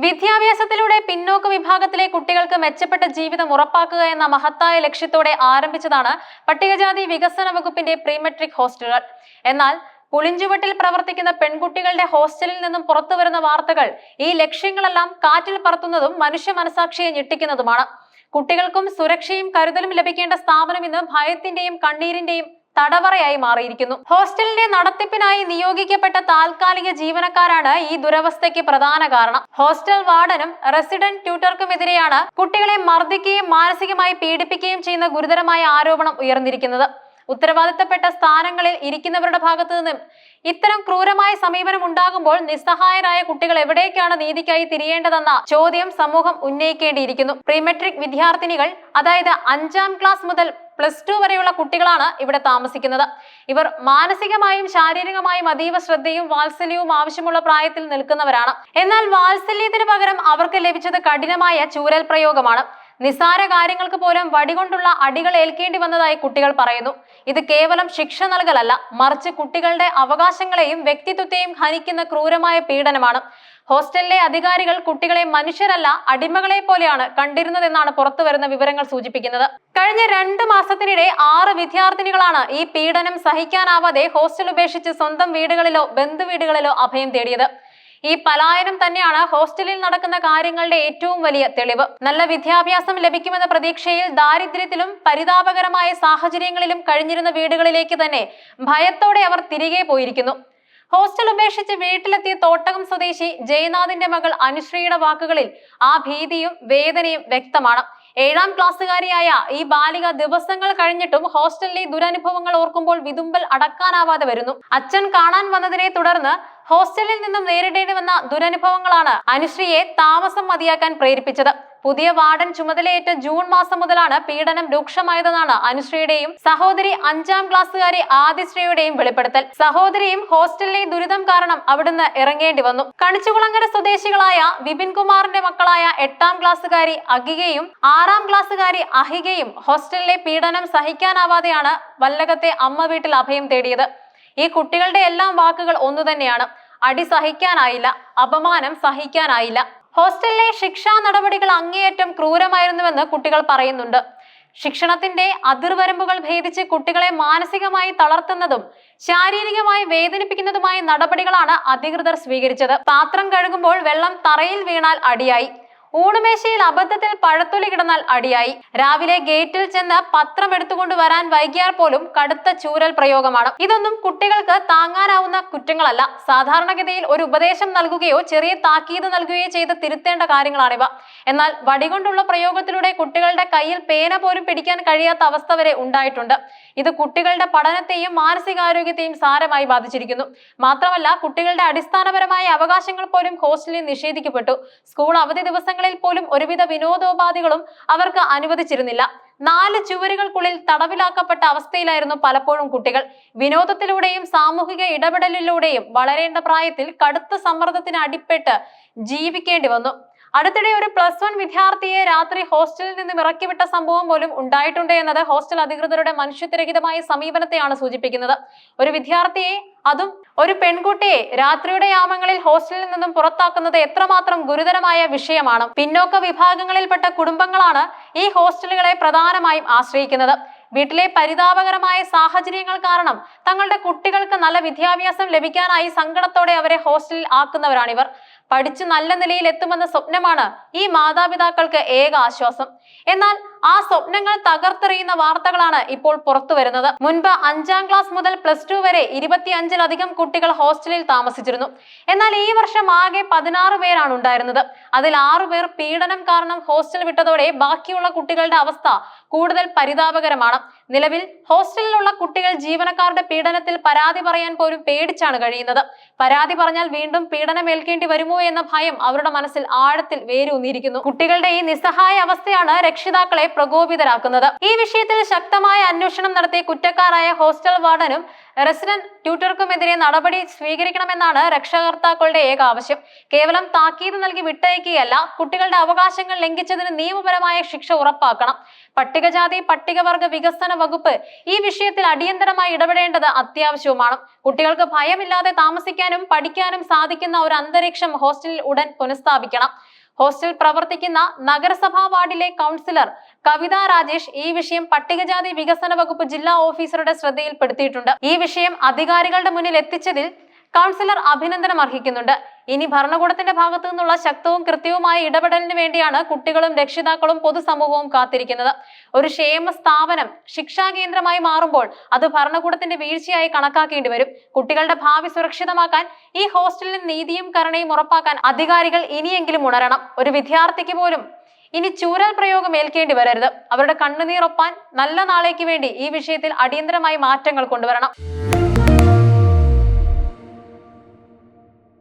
വിദ്യാഭ്യാസത്തിലൂടെ പിന്നോക്ക വിഭാഗത്തിലെ കുട്ടികൾക്ക് മെച്ചപ്പെട്ട ജീവിതം ഉറപ്പാക്കുക എന്ന മഹത്തായ ലക്ഷ്യത്തോടെ ആരംഭിച്ചതാണ് പട്ടികജാതി വികസന വകുപ്പിന്റെ പ്രീമെട്രിക് ഹോസ്റ്റലുകൾ. എന്നാൽ പുളിഞ്ചുവട്ടിൽ പ്രവർത്തിക്കുന്ന പെൺകുട്ടികളുടെ ഹോസ്റ്റലിൽ നിന്നും പുറത്തുവരുന്ന വാർത്തകൾ ഈ ലക്ഷ്യങ്ങളെല്ലാം കാറ്റിൽ പറത്തുന്നതും മനുഷ്യ മനസാക്ഷിയെ ഞെട്ടിക്കുന്നതുമാണ്. കുട്ടികൾക്കും സുരക്ഷയും കരുതലും ലഭിക്കേണ്ട സ്ഥാപനം ഇന്ന് ഭയത്തിന്റെയും കണ്ണീരിന്റെയും തടവറയായി മാറിയിരിക്കുന്നു. ഹോസ്റ്റലിന്റെ നടത്തിപ്പിനായി നിയോഗിക്കപ്പെട്ട താൽക്കാലിക ജീവനക്കാരാണ് ഈ ദുരവസ്ഥയ്ക്ക് പ്രധാന കാരണം. ഹോസ്റ്റൽ വാർഡനും റെസിഡന്റ് ട്യൂട്ടർക്കുമെതിരെയാണ് കുട്ടികളെ മർദ്ദിക്കുകയും മാനസികമായി പീഡിപ്പിക്കുകയും ചെയ്യുന്ന ഗുരുതരമായ ആരോപണം ഉയർന്നിരിക്കുന്നത്. ഉത്തരവാദിത്തപ്പെട്ട സ്ഥാനങ്ങളിൽ ഇരിക്കുന്നവരുടെ ഭാഗത്തു നിന്നും ഇത്തരം ക്രൂരമായ സമീപനം ഉണ്ടാകുമ്പോൾ നിസ്സഹായരായ കുട്ടികൾ എവിടേക്കാണ് നീതിക്കായി തിരിയേണ്ടതെന്ന ചോദ്യം സമൂഹം ഉന്നയിക്കേണ്ടിയിരിക്കുന്നു. പ്രീമെട്രിക് വിദ്യാർത്ഥിനികൾ, അതായത് 5ാം ക്ലാസ് മുതൽ +2 വരെയുള്ള കുട്ടികളാണ് ഇവിടെ താമസിക്കുന്നത്. ഇവർ മാനസികമായും ശാരീരികമായും അതീവ ശ്രദ്ധയും വാത്സല്യവും ആവശ്യമുള്ള പ്രായത്തിൽ നിൽക്കുന്നവരാണ്. എന്നാൽ വാത്സല്യത്തിന് പകരം അവർക്ക് ലഭിച്ചത് കഠിനമായ ചൂരൽ പ്രയോഗമാണ്. നിസ്സാര കാര്യങ്ങൾക്ക് പോലും വടികൊണ്ടുള്ള അടികൾ ഏൽക്കേണ്ടി വന്നതായി കുട്ടികൾ പറയുന്നു. ഇത് കേവലം ശിക്ഷ നൽകലല്ല, മറിച്ച് കുട്ടികളുടെ അവകാശങ്ങളെയും വ്യക്തിത്വത്തെയും ഹനിക്കുന്ന ക്രൂരമായ പീഡനമാണ്. ഹോസ്റ്റലിലെ അധികാരികൾ കുട്ടികളെ മനുഷ്യരല്ല, അടിമകളെ പോലെയാണ് കണ്ടിരുന്നതെന്നാണ് പുറത്തുവരുന്ന വിവരങ്ങൾ സൂചിപ്പിക്കുന്നത്. കഴിഞ്ഞ 2 മാസത്തിനിടെ 6 വിദ്യാർത്ഥിനികളാണ് ഈ പീഡനം സഹിക്കാനാവാതെ ഹോസ്റ്റൽ ഉപേക്ഷിച്ച് സ്വന്തം വീടുകളിലോ ബന്ധുവീടുകളിലോ അഭയം തേടിയത്. ഈ പലായനം തന്നെയാണ് ഹോസ്റ്റലിൽ നടക്കുന്ന കാര്യങ്ങളുടെ ഏറ്റവും വലിയ തെളിവ്. നല്ല വിദ്യാഭ്യാസം ലഭിക്കുമെന്ന പ്രതീക്ഷയിൽ ദാരിദ്ര്യത്തിലും പരിതാപകരമായ സാഹചര്യങ്ങളിലും കഴിഞ്ഞിരുന്ന വീടുകളിലേക്ക് തന്നെ ഭയത്തോടെ അവർ തിരികെ പോയിരിക്കുന്നു. ഹോസ്റ്റൽ ഉപേക്ഷിച്ച് വീട്ടിലെത്തിയ തോട്ടകം സ്വദേശി ജയനാഥിന്റെ മകൾ അനുശ്രീയുടെ വാക്കുകളിൽ ആ ഭീതിയും വേദനയും വ്യക്തമാണ്. 7ാം ക്ലാസ്സുകാരിയായ ഈ ബാലിക ദിവസങ്ങൾ കഴിഞ്ഞിട്ടും ഹോസ്റ്റലിലെ ദുരനുഭവങ്ങൾ ഓർക്കുമ്പോൾ വിതുമ്പൽ അടക്കാനാവാതെ വരുന്നു. അച്ഛൻ കാണാൻ വന്നതിനെ തുടർന്ന് ഹോസ്റ്റലിൽ നിന്നും നേരിടേണ്ടി വന്ന ദുരനുഭവങ്ങളാണ് അനുശ്രീയെ താമസം മതിയാക്കാൻ പ്രേരിപ്പിച്ചത്. പുതിയ വാർഡൻ ചുമതലയേറ്റ ജൂൺ മാസം മുതലാണ് പീഡനം രൂക്ഷമായതെന്നാണ് അനുശ്രീയുടെയും സഹോദരി 5ാം ക്ലാസ്സുകാരി ആദിശ്രീയുടെയും വെളിപ്പെടുത്തൽ. സഹോദരിയും ഹോസ്റ്റലിലെ ദുരിതം കാരണം അവിടുന്ന് ഇറങ്ങേണ്ടി വന്നു. കണിച്ചുകുളങ്ങര സ്വദേശികളായ വിപിൻ കുമാറിന്റെ മക്കളായ 8ാം ക്ലാസ്സുകാരി അഖികയും 6ാം ക്ലാസ്സുകാരി അഹികയും ഹോസ്റ്റലിലെ പീഡനം സഹിക്കാനാവാതെയാണ് വല്ലകത്തെ അമ്മ വീട്ടിൽ അഭയം തേടിയത്. ഈ കുട്ടികളുടെ എല്ലാം വാക്കുകൾ ഒന്നു തന്നെയാണ്: അടി സഹിക്കാനായില്ല, അപമാനം സഹിക്കാനായില്ല. ഹോസ്റ്റലിലെ ശിക്ഷാ നടപടികൾ അങ്ങേയറ്റം ക്രൂരമായിരുന്നുവെന്ന് കുട്ടികൾ പറയുന്നുണ്ട്. ശിക്ഷണത്തിന്റെ അതിർവരമ്പുകൾ ഭേദിച്ച് കുട്ടികളെ മാനസികമായി തളർത്തുന്നതും ശാരീരികമായി വേദനിപ്പിക്കുന്നതുമായ നടപടികളാണ് അധികൃതർ സ്വീകരിച്ചത്. പാത്രം കഴുകുമ്പോൾ വെള്ളം തറയിൽ വീണാൽ അടിയായി, ഊണുമേശയിൽ അബദ്ധത്തിൽ പഴത്തൊലി കിടന്നാൽ അടിയായി, രാവിലെ ഗേറ്റിൽ ചെന്ന് പത്രം എടുത്തുകൊണ്ട് വരാൻ വൈകിയാൽ പോലും കടുത്ത ചൂരൽ പ്രയോഗമാണ്. ഇതൊന്നും കുട്ടികൾക്ക് താങ്ങാനാവുന്ന കുറ്റങ്ങളല്ല. സാധാരണഗതിയിൽ ഒരു ഉപദേശം നൽകുകയോ ചെറിയ താക്കീത് നൽകുകയോ ചെയ്ത് തിരുത്തേണ്ട കാര്യങ്ങളാണിവ. എന്നാൽ വടികൊണ്ടുള്ള പ്രയോഗത്തിലൂടെ കുട്ടികളുടെ കയ്യിൽ പേന പോലും പിടിക്കാൻ കഴിയാത്ത അവസ്ഥ വരെ ഉണ്ടായിട്ടുണ്ട്. ഇത് കുട്ടികളുടെ പഠനത്തെയും മാനസികാരോഗ്യത്തെയും സാരമായി ബാധിച്ചിരിക്കുന്നു. മാത്രമല്ല, കുട്ടികളുടെ അടിസ്ഥാനപരമായ അവകാശങ്ങൾ പോലും ഹോസ്റ്റലിൽ നിഷേധിക്കപ്പെട്ടു. സ്കൂൾ അവധി ദിവസങ്ങളിൽ പോലും ഒരുവിധ വിനോദോപാധികളും അവർക്ക് അനുവദിച്ചിരുന്നില്ല. 4 ചുവരുകൾക്കുള്ളിൽ തടവിലാക്കപ്പെട്ട അവസ്ഥയിലായിരുന്നു പലപ്പോഴും കുട്ടികൾ. വിനോദത്തിലൂടെയും സാമൂഹിക ഇടപെടലിലൂടെയും വളരേണ്ട പ്രായത്തിൽ കടുത്ത സമ്മർദ്ദത്തിന് അടിപ്പെട്ട് ജീവിക്കേണ്ടി വന്നു. അടുത്തിടെ ഒരു +1 വിദ്യാർത്ഥിയെ രാത്രി ഹോസ്റ്റലിൽ നിന്നും ഇറക്കിവിട്ട സംഭവം പോലും ഉണ്ടായിട്ടുണ്ട് എന്നത് ഹോസ്റ്റൽ അധികൃതരുടെ മനുഷ്യത്വരഹിതമായ സമീപനത്തെയാണ് സൂചിപ്പിക്കുന്നത്. ഒരു വിദ്യാർത്ഥിയെ, അതും ഒരു പെൺകുട്ടിയെ, രാത്രിയുടെ യാമങ്ങളിൽ ഹോസ്റ്റലിൽ നിന്നും പുറത്താക്കുന്നത് എത്രമാത്രം ഗുരുതരമായ വിഷയമാണ്. പിന്നോക്ക വിഭാഗങ്ങളിൽപ്പെട്ട കുടുംബങ്ങളാണ് ഈ ഹോസ്റ്റലുകളെ പ്രധാനമായും ആശ്രയിക്കുന്നത്. വീട്ടിലെ പരിതാപകരമായ സാഹചര്യങ്ങൾ കാരണം തങ്ങളുടെ കുട്ടികൾക്ക് നല്ല വിദ്യാഭ്യാസം ലഭിക്കാനായി സങ്കടത്തോടെ അവരെ ഹോസ്റ്റലിൽ ആക്കുന്നവരാണിവർ. പഠിച്ചു നല്ല നിലയിൽ എത്തുമെന്ന സ്വപ്നമാണ് ഈ മാതാപിതാക്കൾക്ക് ഏക ആശ്വാസം. എന്നാൽ ആ സ്വപ്നങ്ങൾ തകർത്തെറിയുന്ന വാർത്തകളാണ് ഇപ്പോൾ പുറത്തു വരുന്നത്. മുൻപ് 5ാം ക്ലാസ് മുതൽ +2 വരെ 25-ലധികം കുട്ടികൾ ഹോസ്റ്റലിൽ താമസിച്ചിരുന്നു. എന്നാൽ ഈ വർഷം ആകെ 16 പേരാണ് ഉണ്ടായിരുന്നത്. അതിൽ 6 പേർ പീഡനം കാരണം ഹോസ്റ്റൽ വിട്ടതോടെ ബാക്കിയുള്ള കുട്ടികളുടെ അവസ്ഥ കൂടുതൽ പരിതാപകരമാണ്. നിലവിൽ ഹോസ്റ്റലിലുള്ള കുട്ടികൾ ജീവനക്കാരുടെ പീഡനത്തിൽ പരാതി പറയാൻ പോലും പേടിച്ചാണ് കഴിയുന്നത്. പരാതി പറഞ്ഞാൽ വീണ്ടും പീഡനം ഏൽക്കേണ്ടി വരുമോ എന്ന ഭയം അവരുടെ മനസ്സിൽ ആഴത്തിൽ വേരൂന്നിയിരിക്കുന്നു. കുട്ടികളുടെ ഈ നിസ്സഹായ അവസ്ഥയാണ് രക്ഷിതാക്കളെ പ്രകോപിതരാക്കുന്നത്. ഈ വിഷയത്തിൽ ശക്തമായ അന്വേഷണം നടത്തി കുറ്റക്കാരായ ഹോസ്റ്റൽ വാർഡനും റെസിഡന്റ് ട്യൂട്ടർക്കുമെതിരെ നടപടി സ്വീകരിക്കണമെന്നാണ് രക്ഷകർത്താക്കളുടെ ഏക ആവശ്യം. കേവലം താക്കീത് നൽകി വിട്ടയക്കുകയല്ല, കുട്ടികളുടെ അവകാശങ്ങൾ ലംഘിച്ചതിന് നിയമപരമായ ശിക്ഷ ഉറപ്പാക്കണം. പട്ടികജാതി പട്ടികവർഗ വികസന വകുപ്പ് ഈ വിഷയത്തിൽ അടിയന്തരമായി ഇടപെടേണ്ടത് അത്യാവശ്യവുമാണ്. കുട്ടികൾക്ക് ഭയമില്ലാതെ താമസിക്കാനും പഠിക്കാനും സാധിക്കുന്ന ഒരു അന്തരീക്ഷം ഹോസ്റ്റലിൽ ഉടൻ പുനഃസ്ഥാപിക്കണം. ഹോസ്റ്റൽ പ്രവർത്തിക്കുന്ന നഗരസഭാ വാർഡിലെ കൗൺസിലർ കവിത രാജേഷ് ഈ വിഷയം പട്ടികജാതി വികസന വകുപ്പ് ജില്ലാ ഓഫീസറുടെ ശ്രദ്ധയിൽപ്പെടുത്തിയിട്ടുണ്ട്. ഈ വിഷയം അധികാരികളുടെ മുന്നിൽ എത്തിച്ചതിൽ കൗൺസിലർ അഭിനന്ദനം അർഹിക്കുന്നുണ്ട്. ഇനി ഭരണകൂടത്തിന്റെ ഭാഗത്തു നിന്നുള്ള ശക്തവും കൃത്യവുമായ ഇടപെടലിന് വേണ്ടിയാണ് കുട്ടികളും രക്ഷിതാക്കളും പൊതുസമൂഹവും കാത്തിരിക്കുന്നത്. ഒരു ക്ഷേമ സ്ഥാപനം ശിക്ഷാ കേന്ദ്രമായി മാറുമ്പോൾ അത് ഭരണകൂടത്തിന്റെ വീഴ്ചയായി കണക്കാക്കേണ്ടി വരും. കുട്ടികളുടെ ഭാവി സുരക്ഷിതമാക്കാൻ ഈ ഹോസ്റ്റലിൽ നീതിയും കരുണയും ഉറപ്പാക്കാൻ അധികാരികൾ ഇനിയെങ്കിലും ഉണരണം. ഒരു വിദ്യാർത്ഥിക്ക് പോലും ഇനി ചൂരൽ പ്രയോഗം ഏൽക്കേണ്ടി വരരുത്. അവരുടെ കണ്ണുനീരൊപ്പാൻ നല്ല നാളേക്ക് വേണ്ടി ഈ വിഷയത്തിൽ അടിയന്തരമായി മാറ്റങ്ങൾ കൊണ്ടുവരണം.